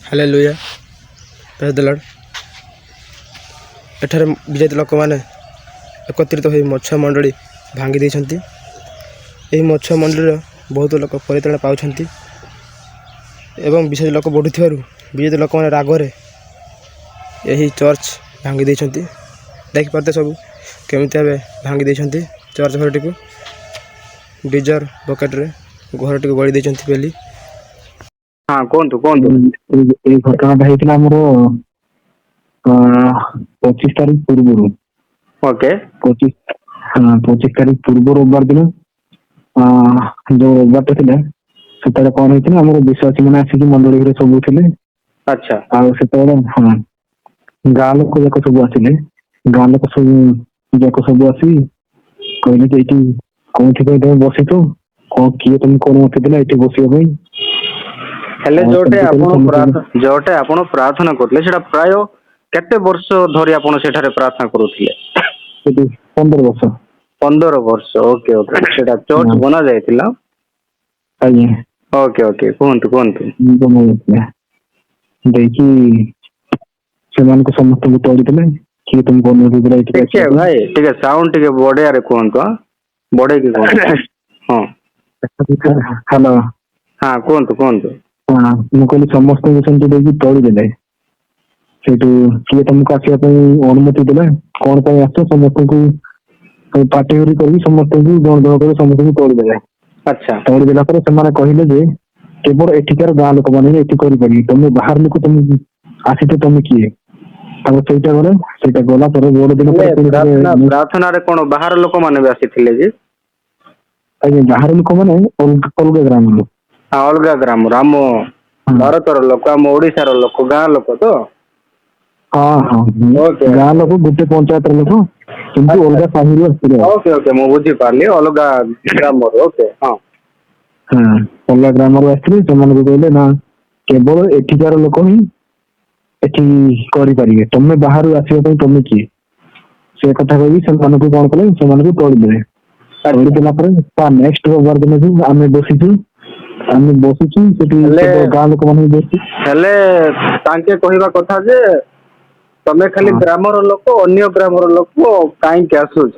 Hallelujah ପ୍ରେଜ୍ ଦ Lord. ଏଠାରେ ବିଜେତା ଲୋକମାନେ ଏକତ୍ରିତ ହୋଇ ମଛ ମଣ୍ଡଳୀ ଭାଙ୍ଗି ଦେଇଛନ୍ତି। ଏହି ମଛ ମଣ୍ଡଳୀର ବହୁତ ଲୋକ ପରିତ୍ରାଣ ପାଉଛନ୍ତି ଏବଂ ବିଶେଷ ଲୋକ ବଢ଼ୁଥିବାରୁ ବିଜେତା ଲୋକମାନେ ରାଗରେ ଏହି ଚର୍ଚ୍ଚ ଭାଙ୍ଗି ଦେଇଛନ୍ତି। ଦେଖିପାରୁଥିବେ ସବୁ କେମିତି ଭାବେ ଭାଙ୍ଗି ଦେଇଛନ୍ତି ଚର୍ଚ୍ଚ ଘରଟିକୁ। ଡିଜର ବକେଟରେ ଘରଟିକୁ ଗଳି ଦେଇଛନ୍ତି ବୋଲି। ହଁ କୁହନ୍ତୁ କୁହନ୍ତୁ। ଏଇ ଘଟଣାଟା ହେଇଥିଲା ଆମର 25 ତାରିଖ ପୂର୍ବରୁ। ଓକେ 25 ତାରିଖ ପୂର୍ବ ରବିବାର ଦିନ ଯୋଉ ରବିବାରଟା ଥିଲା ସେତେବେଳେ କଣ ହେଇଥିଲା, ଆମର ବିଶ୍ୱାସୀ ମାନେ ଆସିକି ମଣ୍ଡଳୀରେ ସବୁ ଥିଲେ। ଆଚ୍ଛା ଆଉ ସେତେବେଳେ ଗାଁ ଲୋକ ଯାକ ସବୁ ଆସିଲେ। ଗାଁ ଲୋକ ସବୁ ଆସି କହିଲେ ଯେ ଏଇଠି କୋଉଠି ପାଇଁ ତମେ ବସିଛ, କିଏ ତମକୁ ଅନୁମତି ଦେଲା ଏଇଠି ବସିବା ପାଇଁ? ହେଲେ ଯୋଉଟେ ଆପଣ ପ୍ରାର୍ଥନା କରୁଥିଲେ ସେଟା ପ୍ରାୟ କେତେ ବର୍ଷ ଧରି ଆପଣ ସେଠାରେ ପ୍ରାର୍ଥନା କରୁଥିଲେ? 15 ବର୍ଷ। 15 ବର୍ଷ। ଓକେ ଓକେ, ସେଟା ଚର୍ଚ୍ଚ ବନା ଯାଇଥିଲା। ଆଜ୍ଞା ଓକେ ଓକେ, କୁହନ୍ତୁ କୁହନ୍ତୁ। ଦେଇକି ସେମାନଙ୍କୁ ସମସ୍ତଙ୍କୁ ତୋଳିଦେଲେ। କିଏ ତମକୁ ଅନୁମତି ଦେଲା ଏଇଠିକି ଟିକେ ଆସିବା ପାଇଁ? ଭାଇ ଟିକେ ସାଉଣ୍ଡ ଟିକେ ବଢିଆରେ କୁହନ୍ତୁ। ବଢେଇକି କୁହନ୍ତୁ। ହଁ ହ୍ୟାଲୋ। ହଁ କୁହନ୍ତୁ କୁହନ୍ତୁ। ମୁଁ କହିଲି ସମସ୍ତଙ୍କୁ ସେମିତି ଦେଇକି ତୋଳିଦେଲେ। ସେଇଠୁ କିଏ ତମକୁ ଆସିବା ପାଇଁ ଅନୁମତି ଦେଲା, କଣ ପାଇଁ ଆସିଛ? ସମସ୍ତଙ୍କୁ ପାଟି କରିକି ସମସ୍ତଙ୍କୁ ଜଣ ଜଣ କରି ସମସ୍ତଙ୍କୁ ତୋଳିଦେଲେ। ଆଚ୍ଛା ତୋଳିଦେଲା ପରେ ସେମାନେ କହିଲେ ଯେ କେବଳ ଏଠିକାର ଗାଁ ଲୋକମାନେ ଏଠି କରିପାରିବେ, ତମେ ବାହାର ଲୋକ ତମେ ଆସିଛ, ତମେ କିଏ? ତାପରେ ସେଇଟା ଗଲା ପରେ ବଡ ଦିନ ହେଲେ ପରେ ପ୍ରାର୍ଥନାରେ କଣ ବାହାର ଲୋକମାନେ ବି ଆସିଥିଲେ କି? ଆଜ୍ଞା, ବାହାର ଲୋକମାନେ ଅଲଗା ଗ୍ରାମରୁ। ଅଲଗା ଗ୍ରାମରୁ, ଆମ ଭାରତର ଲୋକ, ଆମ ଓଡିଶାର ଲୋକ, ଗାଁ ଲୋକ ତ? ହଁ ଓକେ ଗାଁ ଓକେ ଲୋକ, ଗୋଟେ ପଞ୍ଚାୟତର ଲୋକ, କିନ୍ତୁ ଆଚ୍ଛା ଅଲଗା ସାହିରୁ ଆସିଥିଲେ। ଓକେ ଓକେ, ମୁଁ ବୁଝିପାରିଲି, ଅଲଗା ଗ୍ରାମରୁ। ଓକେ ହଁ ଅଲଗା ଗ୍ରାମରୁ ଆସିଥିଲେ। ସେମାନଙ୍କୁ କହିଲେ ନା କେବଳ ଏଠିକାର ଲୋକ ହିଁ ଏଠି କରିପାରିବେ, ତମେ ବାହାରୁ ଆସିବା ପାଇଁ ତମେ କିଏ? ସେ କଥା କହିକି ସେମାନଙ୍କୁ କଣ କଲେ, ସେମାନଙ୍କୁ ତୋଳିଦେଲେ। ତୋଳିଦେଲା ପରେ ତା ନେକ୍ସଟ ରବିବାର ଦିନ ବି ଆମେ ବସିଛୁ ସେଠି ହେଲେ କେବଳ ଗାଁ ଲୋକମାନେ ବସି। ହେଲେ ତାଙ୍କେ କହିବା କଥା ଯେ ତମେ ଖାଲି ଗ୍ରାମର ଲୋକ, ଅନ୍ୟ ଗ୍ରାମର ଲୋକ କାହିଁକି ଆସୁଛ?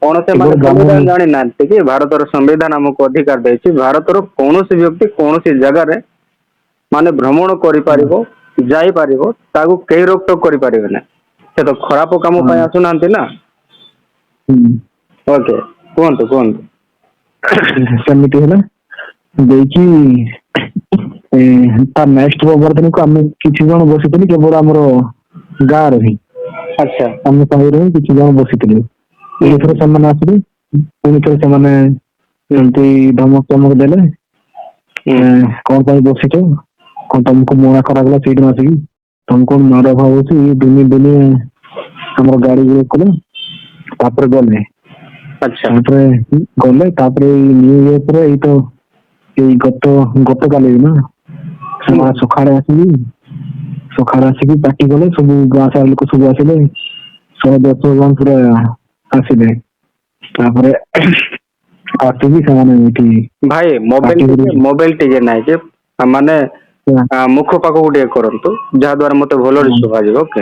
କଣ କେବଳ ସେମାନେ ଗ୍ରାମ ସମ୍ବିଧାନ ଜାଣିନାହାନ୍ତି କି? ଭାରତର ସମ୍ବିଧାନ ଆମକୁ ଅଧିକାର ଦେଇଛି, ଭାରତର କୌଣସି ବ୍ୟକ୍ତି କୌଣସି ଜାଗାରେ ମାନେ ଭ୍ରମଣ କରିପାରିବ, ଯାଇପାରିବ, ତାକୁ କେହି ରୋକଟୋକ କରିପାରିବେ ନାହିଁ। ସେ ତ ଖରାପ କାମ ପାଇଁ ଆସୁନାହାନ୍ତି ନା। ଓକେ କୁହନ୍ତୁ କୁହନ୍ତୁ। ସେମିତି ହେଲା ଦେଇକି ତା ନେକ୍ସଟ ରବିବାର ଦିନକୁ ଆମେ କିଛି ଜଣ ବସିଥିଲୁ, କେବଳ ଆମର ଗାଁର ହିଁ। ଆଚ୍ଛା ଆମ ସାହିରେ ହିଁ କିଛି ଜଣ ବସିଥିଲୁ। ପୁଣି ଥରେ ସେମାନେ ଆସିଲେ, ପୁଣି ଥରେ ସେମାନେ ଏମିତି ଧମକ ଚମକ ଦେଲେ। କଣ ପାଇଁ ବସିଛ? କଣ ତମକୁ ମନା କରାଗଲା ସେଇଦିନ ଆସିକି? ତମକୁ ମାଡ ହଉଛି ଦିନେ ଆମର ଗାଡି କଲେ। ତାପରେ ଗଲେ ଆଚ୍ଛା ତାପରେ ଏଇ ଗତକାଲି ନା ସେମାନେ ସକାଳେ ଆସିକି ପାଟି କଲେ। ସବୁ ଗାଁ ସାରା ଲୋକ ସବୁ ଆସିଲେ, 110 ଜଣ ପୁରା ଆସିଲେ। ତାପରେ ଆସିକି ସେମାନେ ଏଇଠି ଭାଇ ପାଟି କରି ମୋବାଇଲ ଟିକେ ନାଇଁ ଯେ ମାନେ ମୁଖ ପାଖକୁ ଟିକେ କରନ୍ତୁ, ଯାହା ଦ୍ଵାରା ମତେ ଭଲରେ ଶୁଭାଯିବ। Okay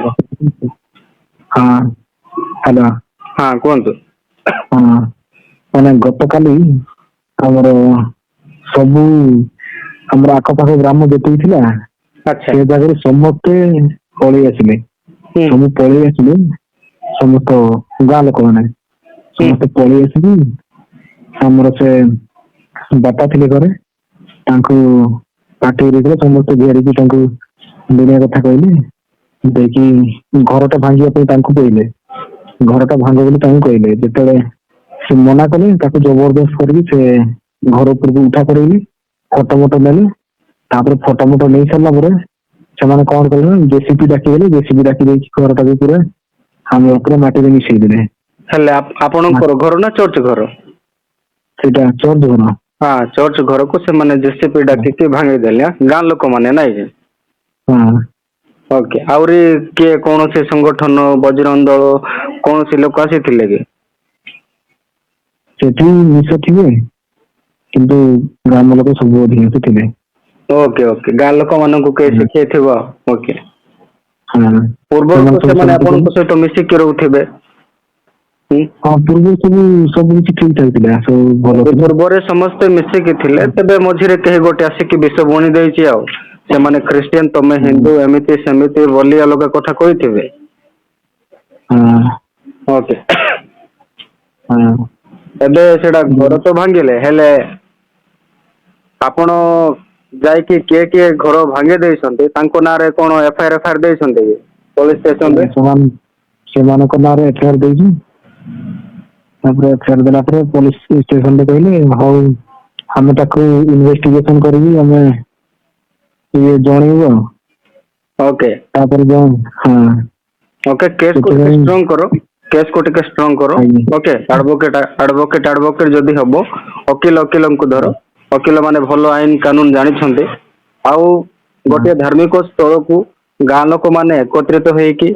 hello. ହଁ କୁହନ୍ତୁ। ମାନେ ଗତକାଲି ଆମର ସବୁ ଆମର ଆଖପାଖ ଗ୍ରାମ ଯେତିକି ଥିଲା, ଆଚ୍ଛା ସେ ଜାଗାରେ ସମସ୍ତେ ପଳେଇ ଆସିଲେ। ସବୁ ପଳେଇ ଆସିଲେ, ସମସ୍ତ ଗାଁ ଲୋକମାନେ ସମସ୍ତେ ପଳେଇ ଆସିକି ଆମର ସେ ବାପା ଥିଲେ ଘରେ, ତାଙ୍କୁ ପାଟି ଦେଇଥିଲେ। ସମସ୍ତେ ଘେରିକି ତାଙ୍କୁ ଦୁନିଆ କଥା କହିଲେ। ଦେଇକି ଘରଟା ଭାଙ୍ଗିବା ପାଇଁ ତାଙ୍କୁ କହିଲେ। ଘରଟା ଭାଙ୍ଗ ବୋଲି ତାଙ୍କୁ କହିଲେ। ଯେତେବେଳେ ସେ ମନା କଲେ, ତାକୁ ଜବରଦସ୍ତ କରିକି ସେ ଘର ଉପରକୁ ଉଠା କରେଇଲେ। ଫଟୋ ମୋଟ ନେଲେ। ତାପରେ ଫଟୋ ମୋଟ ନେଇ ସାରିଲା ପରେ ସେମାନେ କଣ କଲେ ନା ଜେସିପି ଡାକିଦେଲେ। ଜେସିପି ଡାକି ଦେଇକି ଘରଟାକୁ ପୁରା ଆମ ଉପରେ ମାଟିରେ ମିଶେଇ ଦେଲେ। ହେଲେ ଆପଣଙ୍କର ଘର ନା ଚର୍ଚ୍ଚ ଘର? ସେଇଟା ଚର୍ଚ୍ଚ ଘର। ହଁ ଚର୍ଚ୍ଚ ଘରକୁ ସେମାନେ ଜେସିପି ଡାକିକି ଭାଙ୍ଗିଦେଲେ, ଗାଁ ଲୋକମାନେ ନାଇଁ କି? ହଁ ଓକେ, ଆହୁରି କିଏ କୌଣସି ସଂଗଠନ, ବଜରଙ୍ଗ ଦଳ କୌଣସି ଲୋକ ଆସିଥିଲେ କି? ସେଠି ମିଶିଥିବେ, କିନ୍ତୁ ଗ୍ରାମ ଲୋକ ସବୁ ଅଧିକାଂଶ ଥିଲେ। ଓକେ ଓକେ, ଗାଁ ଲୋକମାନଙ୍କୁ କେହି ଶିଖେଇଥିବ। ଓକେ, ହଁ ପୂର୍ବରୁ ତ ସବୁ ସେମାନେ ସେମିତି କଲେ। ଆପଣଙ୍କ ସହିତ ମିଶିକି ରହୁଥିବେ। ହୁଁ? ହଁ ପୂର୍ବରୁ ସବୁ କିଛି ଠିକ ଠାକ ଥିଲା, ସବୁ ଭଲ ଯଦି ଥିଲା। ପୂର୍ବରେ ସମସ୍ତେ ମିଶିକି ଥିଲେ, ତେବେ ମଝିରେ କେହି ଗୋଟେ ଆସିକି ବିଷ ବୁଣି ଦେଇଛି ଆଉ। ସେମାନେ ଖ୍ରୀଷ୍ଟିଆନ, ତମେ ହଁ ହିନ୍ଦୁ, ଏମିତି ସେମିତି ବୋଲି ଅଲଗା କଥା କହିଥିବେ। ହଁ ଓକେ। ହଁ ଏବେ ସେଟା ଘର ତ ଭାଙ୍ଗିଲେ, ହେଲେ ଆପଣ ଯାଇକି କିଏ କିଏ ଘର ଭାଙ୍ଗି ଦେଇଛନ୍ତି ତାଙ୍କ ନାଁରେ କଣ ଏଫଆଇଆର ଦେଇଛନ୍ତି କି ପୋଲିସ ଷ୍ଟେସନରେ? ସେମାନଙ୍କ ନାଁରେ ଏଫଆଇଆର ଦେଇଛୁ। ତାପରେ ଏଫଆଇଆର ଦେଲା ପରେ ପୋଲିସ ଷ୍ଟେସନରେ କହିଲେ ହଉ ଆମେ ତାକୁ ଇନଭେଷ୍ଟିଗେସନ କରିକି ଆମେ ଜଣେଇବୁ ଆଉ। ଓକେ ତାପରେ ଯୋଉ ହଁ ଓକେ, କେସ୍ କୁ ଟିକେ ସେଥିପାଇଁ ଷ୍ଟ୍ରଙ୍ଗ କର। କେସ୍ କୁ ଟିକେ ଷ୍ଟ୍ରଙ୍ଗ କର। ଆଜ୍ଞା ଓକେ, ଆଡଭୋକେଟ ଯଦି ହବ, ଓକିଲଙ୍କୁ ଧର। ଓକିଲ ମାନେ ଭଲ ଆଇନ କାନୁନ ଜାଣିଛନ୍ତି। ଆଉ ହଁ ଗୋଟିଏ ଧାର୍ମିକ ସ୍ଥଳକୁ ଗାଁ ଲୋକମାନେ ଏକତ୍ରିତ ହେଇକି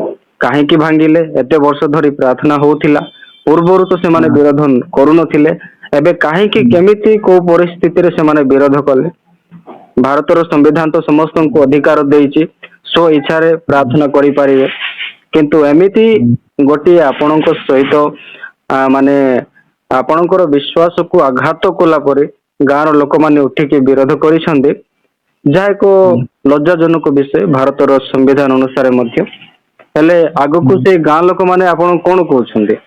କାହିଁକି ଭାଙ୍ଗିଲେ, ଏତେ ବର୍ଷ ଧରି ପ୍ରାର୍ଥନା ହଉଥିଲା, ପୂର୍ବରୁ ତ ସେମାନେ ହଁ ବିରୋଧ କରୁନଥିଲେ, ଏବେ କାହିଁକି ହୁଁ କେମିତି କୋଉ ପରିସ୍ଥିତିରେ ସେମାନେ ବିରୋଧ କଲେ? ଭାରତର ସମ୍ବିଧାନ ତ ସମସ୍ତଙ୍କୁ ଅଧିକାର ଦେଇଛି ସ୍ଵ ଇଚ୍ଛାରେ ପ୍ରାର୍ଥନା କରିପାରିବେ, କିନ୍ତୁ ଏମିତି ହୁଁ ଗୋଟିଏ ଆପଣଙ୍କ ସହିତ ମାନେ ଆପଣଙ୍କର ବିଶ୍ୱାସ କୁ ଆଘାତ କଲା ପରେ ଗାଁର ଲୋକମାନେ ଉଠିକି ବିରୋଧ କରିଛନ୍ତି, ଯାହା ଏକ ହୁଁ ଲଜ୍ଜାଜନକ ବିଷୟ ଭାରତର ସମ୍ବିଧାନ ଅନୁସାରେ ମଧ୍ୟ। ହେଲେ ଆଗକୁ ହୁଁ ସେଇ ଗାଁ ଲୋକମାନେ ଆପଣଙ୍କୁ କଣ କହୁଛନ୍ତି?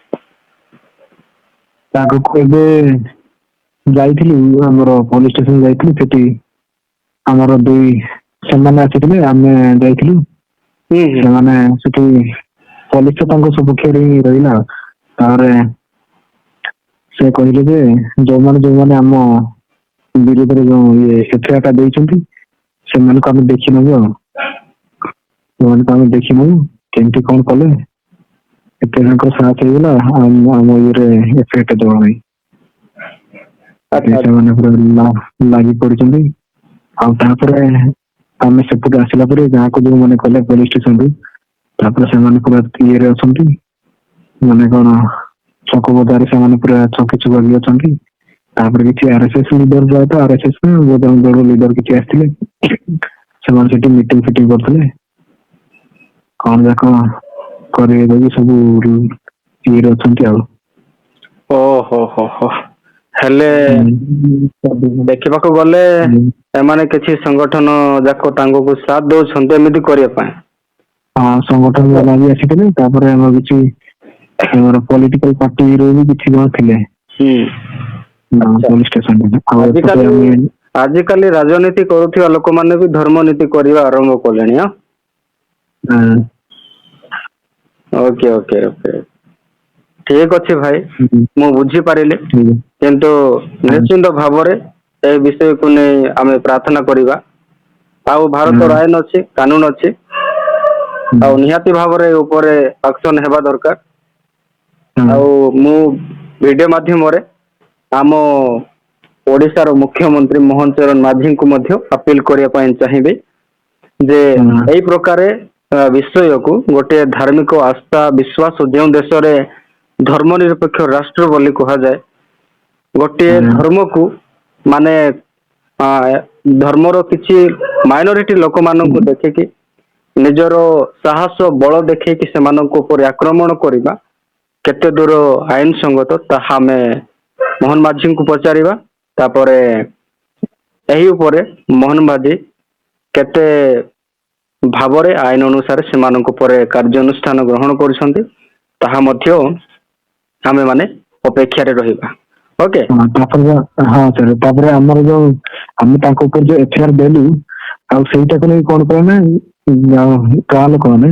ଆଗକୁ ଏବେ ଯାଇଥିଲୁ, ଆମର ପୋଲିସ ଷ୍ଟେସନ ଯାଇଥିଲୁ, ସେଠି ଆମର ସେମାନେ ଆସିଥିଲେ, ଆମେ ଯାଇଥିଲୁ। ହୁଁ ହୁଁ ସେମାନେ ସେଠି ପୋଲିସ ତାଙ୍କ ସପକ୍ଷରେ ହିଁ ରହିଲା। ତାପରେ ସେ କହିଲେ ଯେ ଯୋଉମାନେ ଆମ ବିରୁଦ୍ଧରେ ଯୋଉ ଏଫଆଇଆର ଟା ଦେଇଛନ୍ତି ସେମାନଙ୍କୁ ଆମେ ଦେଖିନବୁ ଆଉ। ସେମାନଙ୍କୁ ଆମେ ଦେଖିନବୁ, କେମିତି କଣ କଲେ ଏତେ ଜଣଙ୍କର ସାଥ ହେଇଗଲା ଆମ ଇଏରେ ଏଫଆଇଆର ଟା ଦବା ପାଇଁ। ଆଚ୍ଛା ଆଚ୍ଛା ସେମାନେ ପୁରା ଲାଗି ପଡିଛନ୍ତି। ଆଉ ତାପରେ ଆମେ ସେପଟେ ଆସିଲା ପରେ ଗାଁକୁ ଯୋଉ ମାନେ ଗଲେ ପୋଲିସ ଷ୍ଟେସନରୁ, ତାପରେ ସେମାନେ ପୁରା ଇଏରେ ଅଛନ୍ତି, ମାନେ କଣ ଛକ ବଜାରରେ ସେମାନେ ପୁରା ଛକି ଛୁପା ବି ଅଛନ୍ତି। ତାପରେ କିଛି ଆରଏସଏସ ଲିଡର ଆରଏସଏସ ବଡ ଲିଡର କିଛି ଆସିଥିଲେ। ସେମାନେ ସେଠି ମିଟିଂ ଫିଟିଂ କରୁଥିଲେ। କଣ ଯାକ କରିବେ ବୋଲି ସବୁ ଇଏରେ ଅଛନ୍ତି ଆଉ। ଓହୋ ହୋ ହୋ, ହେଲେ ଦେଖିବାକୁ ଗଲେ ଏମାନେ କିଛି ସଂଗଠନ ଯାକ ତାଙ୍କକୁ ସାଥ ଦଉଛନ୍ତି ଏମିତି କରିବା ପାଇଁ। ହଁ ସଂଗଠନ ବାଲା ବି ଆସିଥିଲେ, ତାପରେ ଆମର କିଛି ଆମର ପଲିଟିକାଲ ପାର୍ଟିରୁ ବି କିଛି ଜଣ ଥିଲେ। ହୁଁ ଆଚ୍ଛା, ପୋଲିସ ଷ୍ଟେସନରେ ଆଉ ଏପଟେ ଆଜିକାଲି ଆମେ ଆଜିକାଲି ରାଜନୀତି କରୁଥିବା ଲୋକମାନେ ବି ଧର୍ମ ନୀତି କରିବା ଆରମ୍ଭ କଲେଣି। ହଁ ଓକେ ଓକେ ଓକେ, ଠିକ ଅଛି ଭାଇ, ହୁଁ, ମୁଁ ବୁଝିପାରିଲି। ଠିକ କିନ୍ତୁ ହଁ ନିଶ୍ଚିନ୍ତ ଭାବରେ ଏ ବିଷୟକୁ ନେଇ ଆମେ ପ୍ରାର୍ଥନା କରିବା। ଆଉ ଭାରତର ହଁ ଆଇନ ଅଛି, କାନୁନ ଅଛି, ହୁଁ, ଆଉ ନିହାତି ଭାବରେ ଉପରେ ଆକ୍ସନ ହେବା ଦରକାର। ହଁ ଆଉ ମୁଁ ଭିଡିଓ ମାଧ୍ୟମରେ ଆମ ଓଡିଶାର ମୁଖ୍ୟମନ୍ତ୍ରୀ ମୋହନ ଚରଣ ମାଝୀଙ୍କୁ ମଧ୍ୟ ଅପିଲ କରିବା ପାଇଁ ଚାହିଁବି ଯେ ହଁ ଏଇ ପ୍ରକାରେ ବିଷୟକୁ ଗୋଟେ ଧାର୍ମିକ ଆସ୍ଥା ବିଶ୍ଵାସ ଯେଉଁ ଦେଶରେ ଧର୍ମ ନିରପେକ୍ଷ ରାଷ୍ଟ୍ର ବୋଲି କୁହାଯାଏ, ଗୋଟିଏ ହଁ ଧର୍ମକୁ ମାନେ ଧର୍ମର କିଛି ମାଇନରିଟି ଲୋକମାନଙ୍କୁ ଦେଖିକି ନିଜର ସାହସ ବଳ ଦେଖେଇକି ସେମାନଙ୍କ ଉପରେ ଆକ୍ରମଣ କରିବା କେତେ ଦୂର ଆଇନ ସଙ୍ଗତ, ତାହା ଆମେ ମୋହନ ମାଝିଙ୍କୁ ପଚାରିବା। ତାପରେ ଏହି ଉପରେ ମୋହନ ମାଝୀ କେତେ ଭାବରେ ଆଇନ ଅନୁସାରେ ସେମାନଙ୍କ ଉପରେ କାର୍ଯ୍ୟାନୁଷ୍ଠାନ ଗ୍ରହଣ କରୁଛନ୍ତି, ତାହା ମଧ୍ୟ ଆମେ ମାନେ ଅପେକ୍ଷାରେ ରହିବା। ଓକେ। ହଁ ତାପରେ ହଁ ସାର୍, ତାପରେ ଆମର ଯୋଉ ଆମେ ତାଙ୍କ ଉପରେ ଯୋଉ ଏଫଆଇଆର ଦେଲୁ, ଆଉ ସେଇଟାକୁ ନେଇ କଣ କହ ନା ଗାଁ ଲୋକମାନେ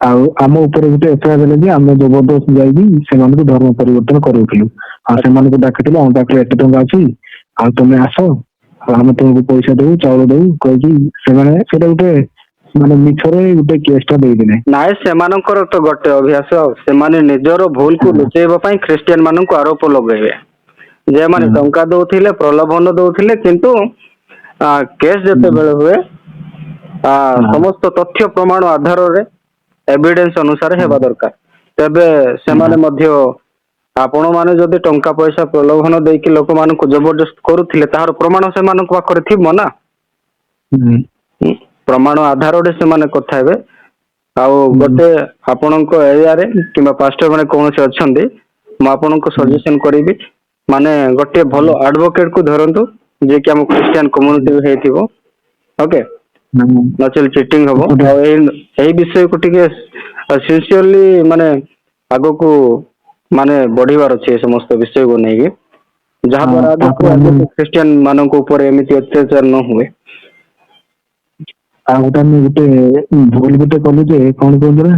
ଆଉ ଆମ ଉପରେ ଗୋଟେ ଏଫଆଇଆର ଦେଲେ ଯେ ଆମେ ଜବରଦସ୍ତ ଯାଇକି ସେମାନଙ୍କୁ ଧର୍ମ ପରିବର୍ତ୍ତନ କରଉଥିଲୁ। ଆଉ ସେମାନଙ୍କୁ ଡାକିଥିଲୁ, ଆମ ପାଖରେ ଏତେ ଟଙ୍କା ଅଛି ଆଉ ତମେ ଆସ, ଆଉ ଆମେ ତମକୁ ପଇସା ଦବୁ, ଚାଉଳ ଦବୁ କହିକି ସେମାନେ ସେଇଟା ଗୋଟେ ମାନେ ମିଛରେ ଗୋଟେ କେସ୍ ଟା ଦେଇଦେଲେ। ନାଇଁ ସେମାନଙ୍କର ତ ଗୋଟେ ଅଭ୍ୟାସ, ଆଉ ସେମାନେ ନିଜର ଭୁଲକୁ ହଁ ଲୁଚେଇବା ପାଇଁ ଖ୍ରୀଷ୍ଟିଆନ ମାନଙ୍କୁ ଆରୋପ ଲଗେଇବେ, ଯେମାନେ ହଁ ଟଙ୍କା ଦଉଥିଲେ ପ୍ରଲୋଭନ ଦଉଥିଲେ, କିନ୍ତୁ କେସ୍ ଯେତେବେଳେ ହୁଏ ହଁ ସମସ୍ତ ତଥ୍ୟ ପ୍ରମାଣ ଆଧାରରେ ଏଭିଡେନ୍ସ ଅନୁସାରେ ହଁ ହେବା ଦରକାର, ତେବେ ହଁ ସେମାନେ ମଧ୍ୟ ଆପଣ ମାନେ ଯଦି ଟଙ୍କା ପଇସା ପ୍ରଲୋଭନ ଦେଇକି ଲୋକମାନଙ୍କୁ ଜବରଦସ୍ତ କରୁଥିଲେ, ତାହାର ପ୍ରମାଣ ସେମାନଙ୍କ ପାଖରେ ଥିବ ନା। ପ୍ରମାଣ ଆଧାରରେ ସେମାନେ କଥା ହେବେ। ଆଉ ଗୋଟେ ଆପଣଙ୍କ ଏରିଆରେ କିମ୍ବା ପାଷ୍ଟର ମାନେ କୌଣସି ଅଛନ୍ତି, ମୁଁ ଆପଣଙ୍କୁ ସଜେସନ କରିବି ମାନେ ଗୋଟେ ଭଲ ଆଡଭୋକେଟ କୁ ଧରନ୍ତୁ ଯିଏକି ଆମ ଖ୍ରୀଷ୍ଟିଆନ କମ୍ୟୁନିଟି ହେଇଥିବ। ଓକେ, ନଚେତ ଚିଟିଂ ହବ। ଆଉ ଏଇ ବିଷୟକୁ ଟିକେ ସିନସିୟରଲି ମାନେ ଆଗକୁ ମାନେ ବଢିବାର ଅଛି ଏ ସମସ୍ତ ବିଷୟକୁ ନେଇକି, ଯାହା ଦ୍ୱାରା ଆଗକୁ ଖ୍ରୀଷ୍ଟିଆନ ମାନଙ୍କ ଉପରେ ଏମିତି ଅତ୍ୟାଚାର ନ ହୁଏ। ଆଉ ଗୋଟେ ଆମେ ଗୋଟେ ଭୁଲ ଗୋଟେ କଲୁ ଯେ କଣ କୁହନ୍ତୁ ନା,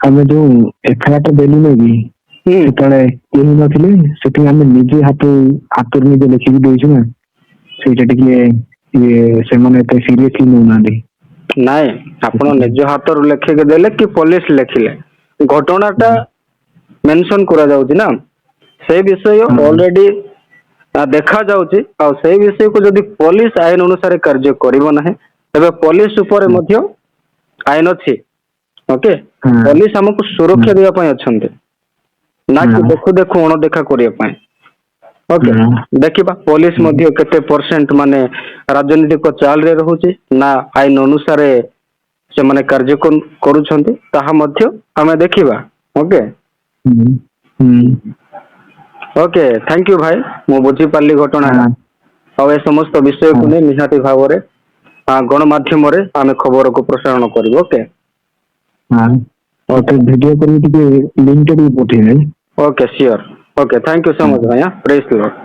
ଆମେ ଯୋଉ ଏଫଆଇଆର ଟା ଦେଲୁ ନାଇଁ କି, ସେତେବେଳେ କେହି ନଥିଲେ, ସେଠି ଆମେ ନିଜେ ହାତରୁ ନିଜେ ଲେଖିକି ଦେଇଛୁ ନା, ସେଇଟା ଟିକେ ସେମାନେ ଏତେ ସିରିୟସଲି ନେଉନାହାନ୍ତି। ନାଇଁ, ଆପଣ ନିଜ ହାତରୁ ଲେଖିକି ଦେଲେ କି ପୋଲିସ ଲେଖିଲେ, ଘଟଣା ଟା ମେନସନ କରାଯାଉଛି ନା, ସେଇ ବିଷୟ ଅଲରେଡି ଦେଖା ଯାଉଛି। ଆଉ ସେଇ ବିଷୟକୁ ଯଦି ପୋଲିସ ଆଇନ ଅନୁସାରେ କାର୍ଯ୍ୟ କରିବ ନାହିଁ, ତେବେ ପୋଲିସ ଉପରେ ମଧ୍ୟ ଆଇନ ଅଛି। ଓକେ, ପୋଲିସ ଆମକୁ ସୁରକ୍ଷା ଦେବା ପାଇଁ ଅଛନ୍ତି, ନା କି ଦେଖୁ ଦେଖୁ ଅଣଦେଖା କରିବା ପାଇଁ। ଓକେ, ଦେଖିବା ପୋଲିସ ମଧ୍ୟ କେତେ ପରସେଣ୍ଟ ମାନେ ରାଜନୈତିକ ଚାଲରେ ରହୁଛି ନା ଆଇନ ଅନୁସାରେ ସେମାନେ କାର୍ଯ୍ୟ କରୁଛନ୍ତି, ତାହା ମଧ୍ୟ ଆମେ ଦେଖିବା। ଓକେ ଓକେ, ଥ୍ୟାଙ୍କ ୟୁ ଭାଇ, ମୁଁ ବୁଝିପାରିଲି ଘଟଣାଟା। ଆଉ ଏ ସମସ୍ତ ବିଷୟକୁ ନେଇ ନିହାତି ଭାବରେ ଗଣମାଧ୍ୟମରେ ଆମେ ଖବରକୁ ପ୍ରସାରଣ କରିବୁ। ଓକେ ଭିଡିଓ କରି ଟିକେ ଲିଙ୍କ ଟା ଟିକେ ପଠେଇବେ। Okay, sure. Okay, thank you so much ଭାଇ। ପ୍ରେଜ୍ ଦି ଲର୍ଡ।